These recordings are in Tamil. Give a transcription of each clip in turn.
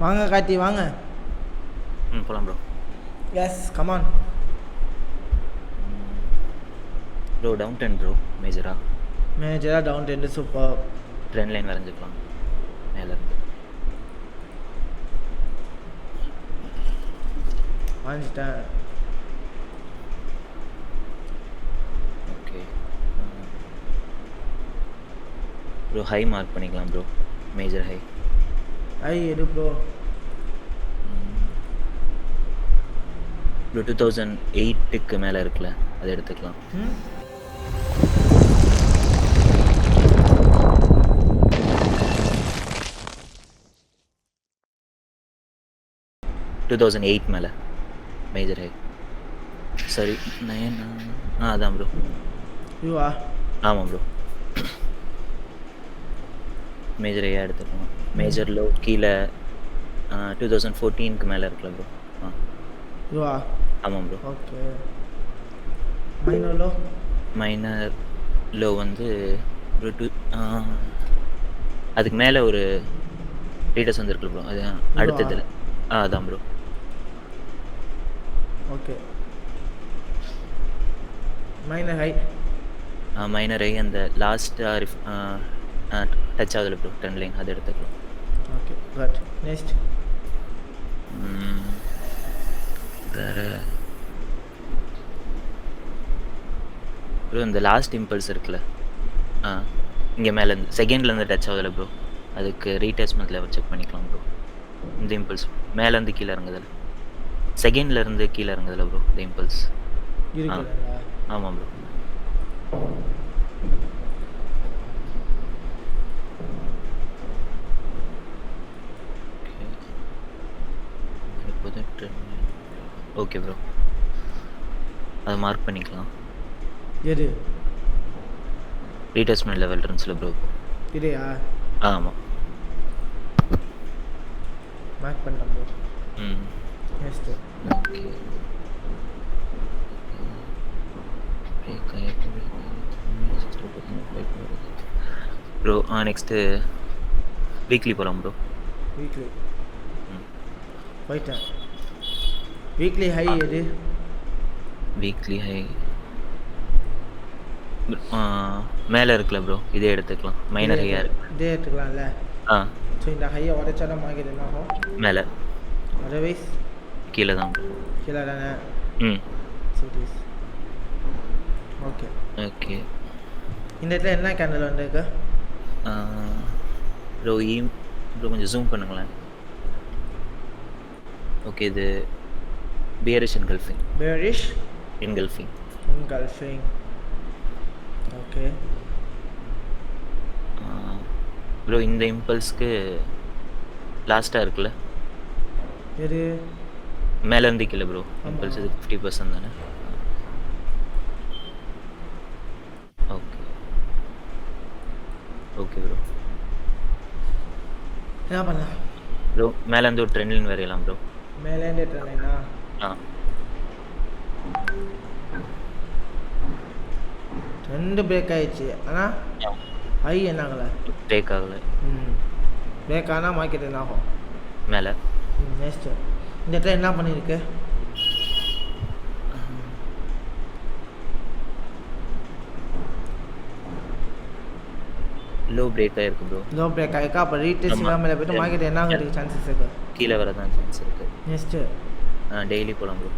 வாங்க கார்த்தி வாங்க. போகலாம் bro. Yes come on bro. Down trend bro. மேஜராக down trend super. Trend line வரைஞ்சிக்கலாம் மேலேருந்து. வாங்கிட்டேன். Okay bro. ஹை மார்க் பண்ணிக்கலாம் ப்ரோ. Major high. ஐ எடு ப்ரோ. ப்ரோ 2008க்கு மேலே இருக்குல்ல, அதை எடுத்துக்கலாம். 2008 மேலே மேஜர் ஹை. சரி 9 அதான் ப்ரோ. இதுவா? ஆமாம் ப்ரோ. மேஜர் ஹையாக எடுத்துக்கலாம். மேஜர் லோ கீழே 2014க்கு மேலே இருக்குல்ல ப்ரோ. இதுவா? ஆமாம் bro. Okay. Minor low? Minor low வந்து ஒரு அதுக்கு மேலே ஒரு ரீடர்ஸ் வந்துருக்குல்ல ப்ரோ, அது அடுத்ததில். அதான் bro. Okay. Minor high? Minor high அந்த லாஸ்ட்டாக டச் ஆகுதுல ப்ரோ ட்ரெண்ட் லைன், அதை எடுத்துக்கலாம். Okay good. நெக்ஸ்ட் வேறு ப்ரோ இந்த லாஸ்ட் இம்பல்ஸ் இருக்குல்ல, இங்கே மேலேருந்து செகண்ட்லேருந்து டச் ஆகுதுல ப்ரோ, அதுக்கு ரீடேச்மெண்ட் லெவல் செக் பண்ணிக்கலாம் ப்ரோ. இந்த இம்பல்ஸ் மேலேருந்து கீழே இறங்குதில்ல, செகண்ட்லேருந்து கீழே இறங்குதில்ல ப்ரோ இந்த இம்பல்ஸ். ஆமாம் ப்ரோ. Okay bro. அதை மார்க் பண்ணிக்கலாம். எது? ரீடேச்மெண்ட் லெவல் இருந்துச்சுல ப்ரோ. இதையா? ஆமாம். மார்க் பண்ணிட்டேன் bro. Next okay. Bro next weekly போகலாம் ப்ரோ. வீக்லி போயிட்டேன். வீக்லி ஹை எது? வீக்லி ஹை மேலே இருக்குல்ல ப்ரோ, இதே எடுத்துக்கலாம். மைனர் ஹையாக இருக்கு, இதே எடுத்துக்கலாம்ல. ஸோ இந்த ஹையை உடைச்சா மார்க்கெட் என்ன ஆகும்? மேலே. அதர்வைஸ் கீழே தான் ப்ரோ. கீழே தானே? சரி ஓகே. ஓகே. இந்த இடத்துல என்ன கேண்டில் வந்துருக்கு ப்ரோ? ப்ரோ கொஞ்சம் ஜூம் பண்ணுங்களேன். ஓகே. இது bearish engulfing. bearish engulfing. Okay bro. இந்த இம்பல்ஸ்க்கு லாஸ்ட்டாக இருக்குல்ல, எது? மேலேருந்து கீழே ப்ரோ. இம்பல்ஸ் இது 50% தானே? Okay okay bro. என்ன பண்ணலாம் ப்ரோ? மேலேருந்து ஒரு ட்ரெண்ட் லைன் வரையலாம் ப்ரோ. மேலேருந்து ட்ரெண்ட் லைனா? ரெண்டு பிரேக் ஆயிடுச்சு, ஆனால் ஐ என்ன ஆகலை? பிரேக் ஆகலை. பிரேக் ஆனால் மார்க்கெட் என்ன ஆகும்? மேலே. நெக்ஸ்ட் இந்த இடத்துல என்ன பண்ணியிருக்கு? லோ பிரேக் ஆகிருக்கு ப்ரோ. லோ பிரேக் ஆகிருக்கா? அப்போ ரீடெஸ்ட் மேலே போய்ட்டு மார்க்கெட் என்ன ஆகிறதுக்கு சான்சஸ் இருக்குது? கீழே வர தான் சான்ஸ் இருக்குது. நெக்ஸ்ட்டு டெய்லி போகலாம் ப்ரோ.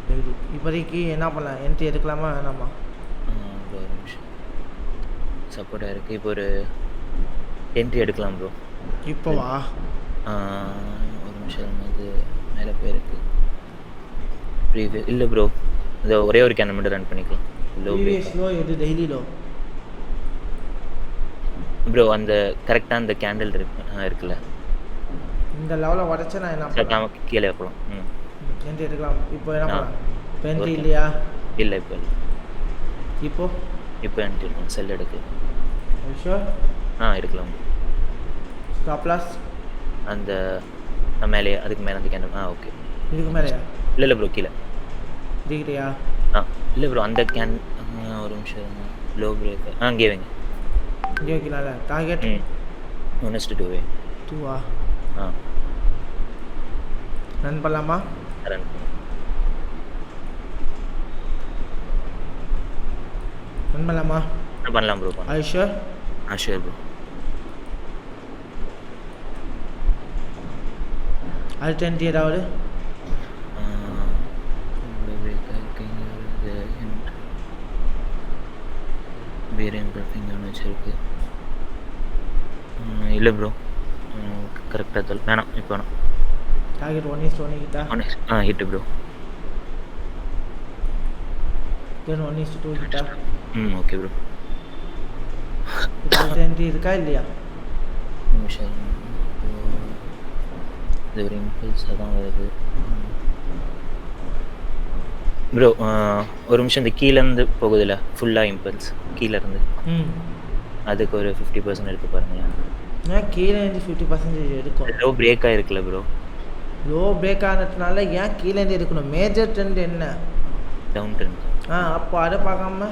டெய்லி இப்போதைக்கு என்ன பண்ணலாம்? என்ட்ரி எடுக்கலாமா வேணாமா? ஒரு நிமிஷம். சப்போர்ட்டாக இருக்குது. இப்போ ஒரு என்ட்ரி எடுக்கலாம் ப்ரோ. இப்போவா? ஒரு நிமிஷம். அது மேலே போயிருக்கு. இல்லை ப்ரோ, இந்த ஒரே ஒரு கேண்டில் மட்டும் ரன் பண்ணிக்கலாம். லோ எது? Daily low bro. அந்த கரெக்டாக அந்த கேண்டில் இருக்குல்ல, இந்த லெவலில் உடச்சா நான் என்ன பண்ணலாம்? கீழே போகலாம். என்ட்ரி எடுக்கலாம். இப்போ என்ன பண்ணலாம்? இப்போ என்ட்ரி இல்லையா? இல்லை இப்போ இல்லை. இப்போ என்ட்ரி எடுக்கலாம். செல் எடுக்கலாம். ஷூர்? எடுக்கலாம். ஸ்டாப் லாஸ் அந்த மேலே, அதுக்கு மேலே அந்த கேண்டில். ஓகே. இதுக்கு மேலேயா? இல்லை ப்ரோ, கீழே. இதுக்கிட்டயா? இல்லை ப்ரோ, அந்த ஒரு நிமிஷம். லோ பிரேக் அங்கே வைங்க. இங்கே வைக்கலாம்ல? டார்கெட் 1:2 2வா? ஆ ரன் பண்ணலாமா? ரன் ரன் பண்ணலாமா? பண்ணலாம் bro Are you sure? Sure bro. அடுத்த என்ட்ரி ஏதாவது? வச்சிருக்கு இல்லை ப்ரோ. கரெக்டாக தெரியல, வேணாம் இப்போ வேணாம். டார்கெட் 1:1 கிட்டா? Hit bro. தென் 1:2 கிட்டா? Okay bro. அடுத்த என்ட்ரி இருக்கா இல்லையா? நிமிஷம், இது ஒரு இம்பல்ஸாக தான் வருது ப்ரோ. ஒரு நிமிஷம், இந்த கீழேருந்து போகுதுல்ல ஃபுல்லாக இம்பல்ஸ் கீழேருந்து, அதுக்கு ஒரு 50% எடுத்து பாருங்களேன். ஏன் கீழே இருந்து 50% எடுக்கும்? லோ பிரேக் ஆகிருக்குல்ல ப்ரோ. லோ பிரேக் ஆனதுனால ஏன் கீழேருந்து எடுக்கணும்? மேஜர் ட்ரெண்ட் என்ன? Down trend. அப்போ அதை பார்க்காம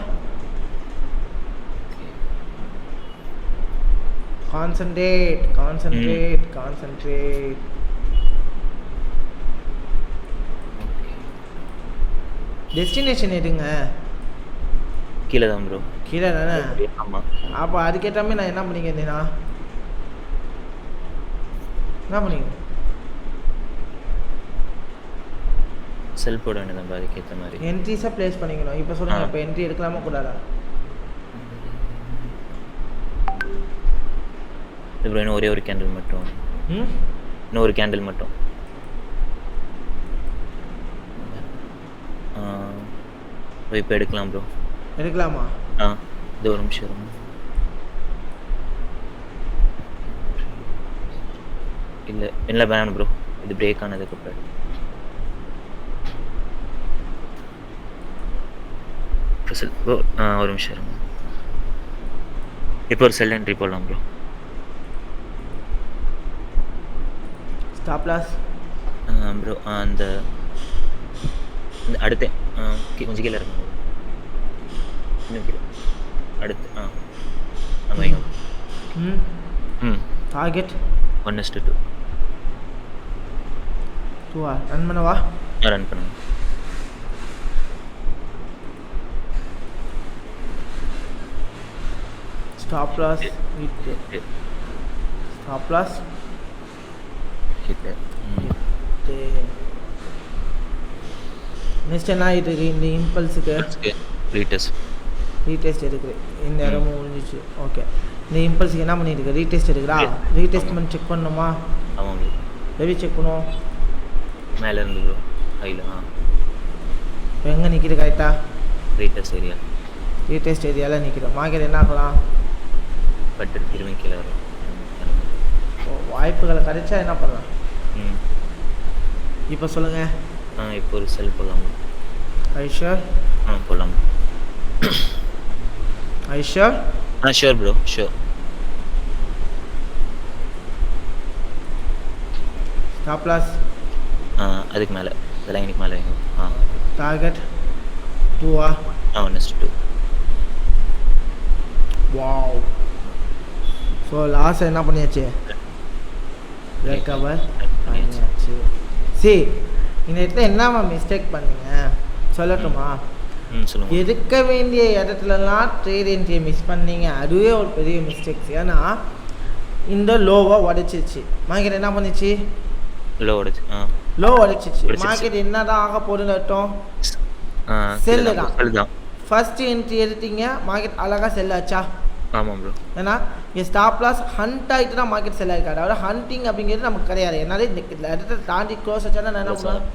கான்சன்ட்ரேட் கான்சன்ட்ரேட் கான்சன்ட்ரேட். டெஸ்டினேஷன் எதுங்க? கீழே தான் ப்ரோ. கீழே தானே? ஆமாம். அப்போ அதுக்கேற்றாமே நான் என்ன பண்ணிக்கிறேன்னா என்ன பண்ணிக்கிறேன்? செல் போட வேண்டியதான் அதுக்கேற்ற மாதிரி. என்ட்ரிஸாக ப்ளேஸ் பண்ணிக்கணும். இப்போ சொல்லுங்கள், இப்போ என்ட்ரி எடுக்கலாமா கூடாதா? ப்ரோ இன்னும் ஒரே ஒரு கேண்டில் மட்டும். இன்னும் ஒரு கேண்டில் மட்டும். இப்போ எடுக்கலாம் ப்ரோ. எடுக்கலாமா? இது ஒரு நிமிஷம் இருக்கும். இல்லை வேணும் ப்ரோ, இது பிரேக் ஆனதுக்கு அப்புறம். ப்ரோ ஒரு நிமிஷம் இருங்க. இப்போ ஒரு செல் என்ட்ரி போடலாம் ப்ரோ. ஸ்டாப் லாஸ் ப்ரோ அந்த அடுத்து கொஞ்சம் கீழே இருக்கும் இன்னும் கீழே அடுத்து அங்கே வைங்க. டார்கெட் 1:2. 2 ரன் பண்ணவா? ரன் பண்ணுங்க. Stop loss hit. Stop loss hit. Next என்ன ஆகிட்டு இருக்கு இந்த இம்பல்ஸுக்கு? ரீடெஸ்ட் எடுக்கிறேன். இந்த இடமும் முடிஞ்சிச்சு. ஓகே, இந்த இம்பல்ஸுக்கு என்ன பண்ணிட்டு ரீடெஸ்ட் எடுக்கிறா? ரீடெஸ்ட் பண்ணி செக் பண்ணணுமா? ஆமாம் ப்ரோ. எப்படி செக் பண்ணுவோம்? மேலே இருந்து ப்ரோ. ஹையில். இப்போ எங்கே நிற்கிது கரெக்டாக? Retest area. ரீடெஸ்ட் ஏரியாவில் நிற்கிறோம். மார்க்கெட் என்ன ஆகலாம்? பட்டு திரும்பி கீழே வரும். வாய்ப்புகளை கிடைச்சா என்ன பண்ணலாம்? இப்போ சொல்லுங்கள். இப்போ ஒரு செல் போடலாம். ஐஷர் போடலாம். Eicher sure bro, sure. Stop loss அதுக்கு மேலே, இந்த லைனுக்கு மேலே வைங்க. டார்கெட் 2 1:2. வாவ். ஸோ லாஸ் என்ன பண்ணியாச்சு? ரெக்கவர் பண்ணியாச்சு. சரி, இந்த இடத்துல என்னம்மா மிஸ்டேக் பண்ணீங்க சொல்லட்டுமா? சொல்லுங்கள். எடுக்க வேண்டிய இடத்துலலாம் ட்ரேட் என்ட்ரியை மிஸ் பண்ணீங்க. அதுவே ஒரு பெரிய மிஸ்டேக்ஸ். ஏன்னா இந்த லோவை உடைச்சிச்சு. மார்க்கெட் என்ன பண்ணிச்சு? லோ உடைச்சிச்சு. மார்க்கெட் என்னதான் ஆக போகுதுன்னு அர்த்தம்? செல்லு தான். ஃபர்ஸ்ட் என்ட்ரி எடுத்தீங்க, மார்க்கெட் அழகாக செல் ஆச்சா? ஆமாம் ப்ரோ. ஏன்னா இங்கே ஸ்டாப் லாஸ் ஹண்ட் ஆகிட்டு தான் மார்க்கெட் செல் ஆகிருக்காது. அதாவது ஹண்டிங் அப்படிங்கிறது நமக்கு கிடையாது. என்னாலே இந்த இடத்துல தாண்டி க்ளோஸ் ஆச்சானா நான் என்ன பண்ணுவேன்?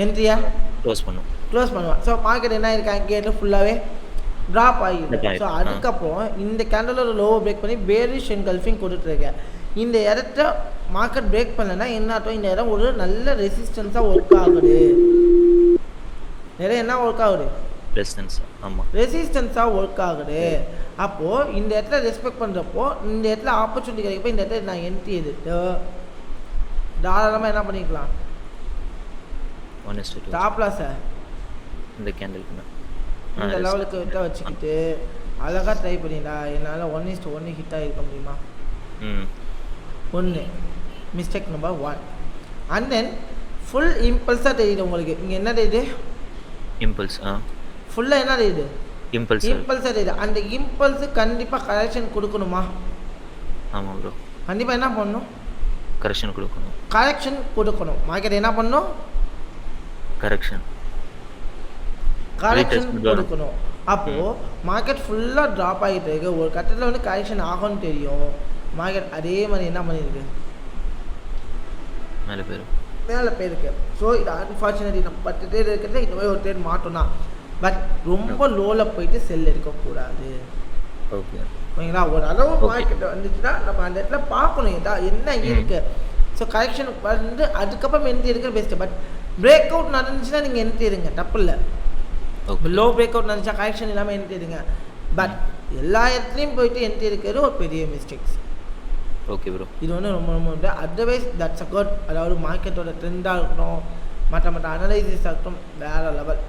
என்ட்ரியா க்ளோஸ் பண்ணுவேன். ஸோ மார்க்கெட் என்ன ஆயிருக்கா? இங்கே ஃபுல்லாகவே ட்ராப் ஆகிருக்கு. ஸோ அதுக்கப்புறம் இந்த கேண்டலோட லோவை பிரேக் பண்ணி பேரிஷ் என்கல்ஃபிங் கொடுத்துருக்கேன். இந்த இடத்த மார்க்கெட் பிரேக் பண்ணலைன்னா என்ன ஆகும்? இந்த இடம் ஒரு நல்ல ரெசிஸ்டன்ஸாக ஒர்க் ஆகுது. நிறைய என்ன ஒர்க் ஆகுது? ரெசிஸ்டன்ஸாக ஒர்க் ஆகுது. அப்போது இந்த இடத்துல ரெஸ்பெக்ட் பண்ணுறப்போ இந்த இடத்துல ஆப்பர்ச்சுனிட்டி கிடைக்கப்போ இந்த இடத்துல நான் என்ட்ரி எடுத்து தாராளமாக என்ன பண்ணிக்கலாம்? ஸ்டாப் லாஸை இந்த கேண்டில் இந்த லெவலுக்கு விட்ட வச்சுக்கிட்டு அழகாக ட்ரை பண்ணிடா. என்னால் 1:1 ஹிட் ஆகிருக்க முடியுமா? 1 mistake number 1. And then full இம்பல்ஸாக தெரியுது உங்களுக்கு. இங்கே என்ன தெரியுது? இம்பல்ஸ். ஃபுல்லாக என்ன தெரியுது? இம்பல்ஸ். இம்பல்ஸாக தெரியுது. அந்த இம்பல்ஸு கண்டிப்பாக கரெக்ஷன் கொடுக்கணுமா? ஆமாம் ப்ரோ. கண்டிப்பாக என்ன பண்ணணும்? கரெக்ஷன் கொடுக்கணும். கரெக்ஷன் கொடுக்கணும். மார்க்கெட் என்ன பண்ணணும்? கரெக்ஷன் கொடுக்கணும். அப்போது மார்க்கெட் ஃபுல்லாக ட்ராப் ஆகிட்டு இருக்கு. ஒரு கட்டத்தில் வந்து கரெக்ஷன் ஆகும்னு தெரியும். மார்க்கெட் அதே மாதிரி என்ன பண்ணியிருக்கு? மேலே போயிருக்கு. ஸோ இது அன்ஃபார்ச்சுனேட்லி நம்ம 10 ட்ரேட் இருக்கிறது இந்த மாதிரி ஒரு ட்ரேட் மாட்டோம்னா, பட் ரொம்ப லோவில் போயிட்டு செல் எடுக்கக்கூடாது. ஓகே ஓகேங்களா? ஒரு அளவு மார்க்கெட் வந்துச்சுன்னா நம்ம அந்த இடத்துல பார்க்கணும் என்ன இருக்குது. ஸோ கரெக்ஷன் வந்து அதுக்கப்புறம் என்ட்ரி எடுக்கிற பெஸ்ட்டு. பட் பிரேக் அவுட் நடந்துச்சுன்னா நீங்கள் என்ட்ரி எடுங்க, தப்பு இல்லை. லோ பிரேக் அவுட் நடந்துச்சா கரெக்ஷன் இல்லாமல் என்ட்ரி எடுங்க. பட் எல்லா இடத்துலையும் போயிட்டு என்ட்ரி எடுக்கிறது ஒரு பெரிய மிஸ்டேக்ஸ். Okay bro. இது வந்து ரொம்ப ரொம்ப அதர்வைஸ் தட்ஸ் அ குட். அதாவது மார்க்கெட்டோட ட்ரெண்டாக இருக்கட்டும், மற்ற அனலைசிஸாக இருக்கட்டும், வேறு லெவல்.